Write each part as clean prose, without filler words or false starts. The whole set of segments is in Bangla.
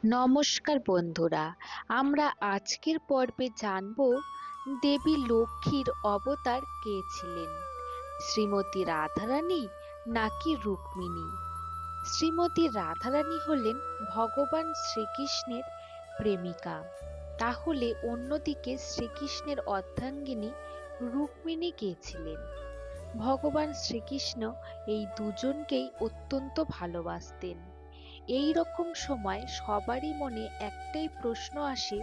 নমস্কার বন্ধুরা, আমরা আজকের পর্বে জানব দেবী লক্ষ্মীর অবতার কে ছিলেন, শ্রীমতী রাধারানী নাকি রুক্মিণী। শ্রীমতী রাধারানী হলেন ভগবান শ্রীকৃষ্ণের প্রেমিকা। তাহলে অন্যদিকে শ্রীকৃষ্ণের অর্ধাঙ্গিনী রুক্মিণী কে ছিলেন? ভগবান শ্রীকৃষ্ণ এই দুজনকেই অত্যন্ত ভালোবাসতেন। এই রকম সময় সবারই মনে একটাই প্রশ্ন আসে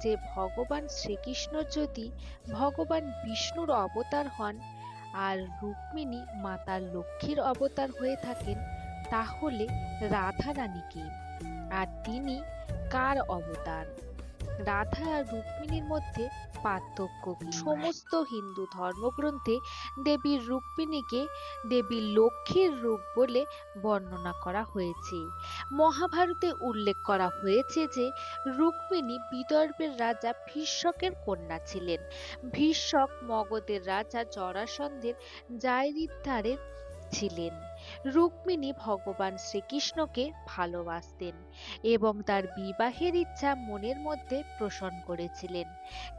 যে ভগবান শ্রীকৃষ্ণ যদি ভগবান বিষ্ণুর অবতার হন আর রুক্মিণী মাতা লক্ষ্মীর অবতার হয়ে থাকেন, তাহলে রাধা রানী কে, আর তিনি কার অবতার? রাধা আর রুক্মিণীর মধ্যে পার্থক্য কি? সমস্ত হিন্দু ধর্মগ্রন্থে দেবী রুক্মিণীকে দেবী লক্ষ্মীর রূপ বলে বর্ণনা করা হয়েছে। মহাভারতে উল্লেখ করা হয়েছে যে রুক্মিণী বিদর্ভের রাজা ভীষ্মকের কন্যা ছিলেন। ভীষ্মক মগধের রাজা জরাসন্ধের জায়রিদ্ধারের ছিলেন। রুক্মিণী ভগবান শ্রীকৃষ্ণকে ভালোবাসতেন এবং তার বিবাহের ইচ্ছা মনের মধ্যে পোষণ করেছিলেন।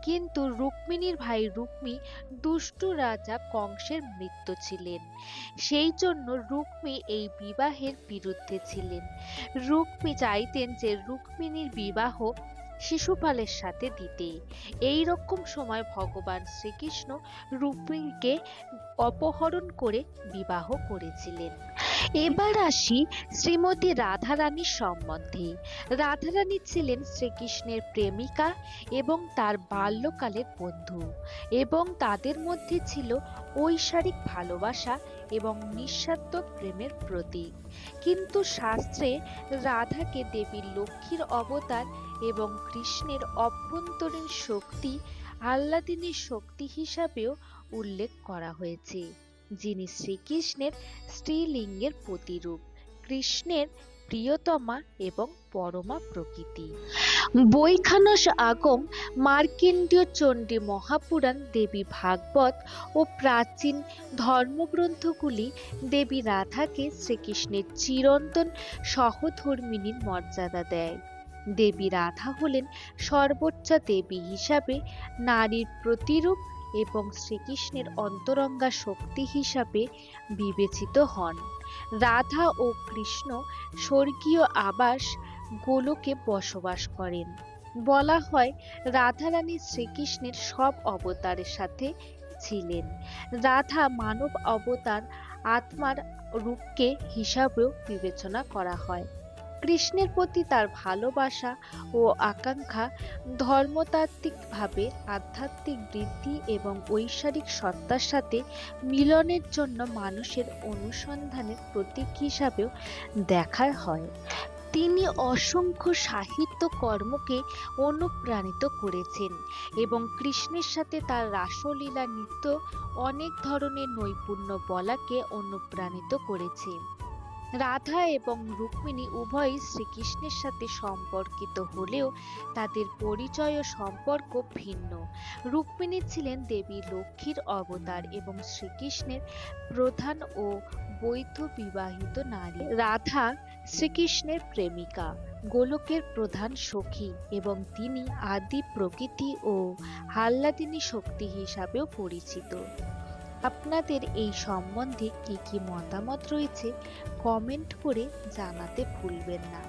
কিন্তু রুক্মিণীর ভাই রুক্মী দুষ্টু রাজা কংসের মৃত্যু ছিলেন। সেই জন্য রুক্মী এই বিবাহের বিরুদ্ধে ছিলেন। রুক্মী চাইতেন যে রুক্মিণীর বিবাহ শিশুপালের সাথে দিতে। এই রকম সময় ভগবান শ্রীকৃষ্ণ রুক্মিণীকে অপহরণ করে বিবাহ করেছিলেন। এবার আসি শ্রীমতী রাধারানীর সম্বন্ধে। রাধারানী ছিলেন শ্রীকৃষ্ণের প্রেমিকা এবং তার বাল্যকালের বন্ধু, এবং তাদের মধ্যে ছিল ঐশ্বরিক ভালোবাসা এবং নিঃস্বার্থ প্রেমের প্রতীক। কিন্তু শাস্ত্রে রাধাকে দেবী লক্ষ্মীর অবতার এবং কৃষ্ণের অভ্যন্তরীণ শক্তি আহ্লাদিনীর শক্তি হিসাবেও উল্লেখ করা হয়েছে, যিনি শ্রীকৃষ্ণের স্ত্রীলিঙ্গের প্রতিরূপ, কৃষ্ণের প্রিয়তমা এবং পরমা প্রকৃতি। বৈখানস আগম, মার্কণ্ডেয় চণ্ডী মহাপুরাণ, দেবী ভাগবত ও প্রাচীন ধর্মগ্রন্থগুলি দেবী রাধাকে শ্রীকৃষ্ণের চিরন্তন সহধর্মিণীর মর্যাদা দেয়। দেবী রাধা হলেন সর্বোচ্চ দেবী হিসাবে নারীর প্রতিরূপ এবং শ্রীকৃষ্ণের অন্তরঙ্গা শক্তি হিসাবে বিবেচিত হন। রাধা ও কৃষ্ণ স্বর্গীয় আবাস গোলকে বসবাস করেন। বলা হয় রাধারানী শ্রীকৃষ্ণের সব অবতারের সাথে ছিলেন। রাধা মানব অবতার আত্মার রূপকে হিসাবেও বিবেচনা করা হয়। কৃষ্ণের প্রতি তার ভালোবাসা ও আকাঙ্ক্ষা ধর্মতাত্ত্বিকভাবে আধ্যাত্মিক বৃদ্ধি এবং ঐশ্বরিক সত্তার সাথে মিলনের জন্য মানুষের অনুসন্ধানের প্রতীক হিসাবেও দেখা হয়। তিনি অসংখ্য সাহিত্য কর্মকে অনুপ্রাণিত করেছেন এবং কৃষ্ণের সাথে তার রাসলীলা নৃত্য অনেক ধরনের নৈপুণ্য বলাকে অনুপ্রাণিত করেছে। রাধা এবং রুক্মিণী উভয়ই শ্রীকৃষ্ণের সাথে সম্পর্কিত হলেও তাদের পরিচয় ও সম্পর্ক ভিন্ন। রুক্মিণী ছিলেন দেবী লক্ষ্মীর অবতার এবং শ্রীকৃষ্ণের প্রধান ও বৈধ বিবাহিত নারী। রাধা শ্রীকৃষ্ণের প্রেমিকা, গোলকের প্রধান সখী এবং তিনি আদি প্রকৃতি ও আহ্লাদিনী শক্তি হিসাবেও পরিচিত। আপনাদের এই সম্বন্ধে কি কি মতামত রয়েছে কমেন্ট করে জানাতে ভুলবেন না।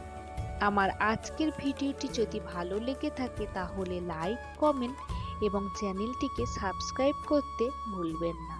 আমার আজকের ভিডিওটি যদি ভালো লেগে থাকে তাহলে লাইক, কমেন্ট এবং চ্যানেলটিকে সাবস্ক্রাইব করতে ভুলবেন না।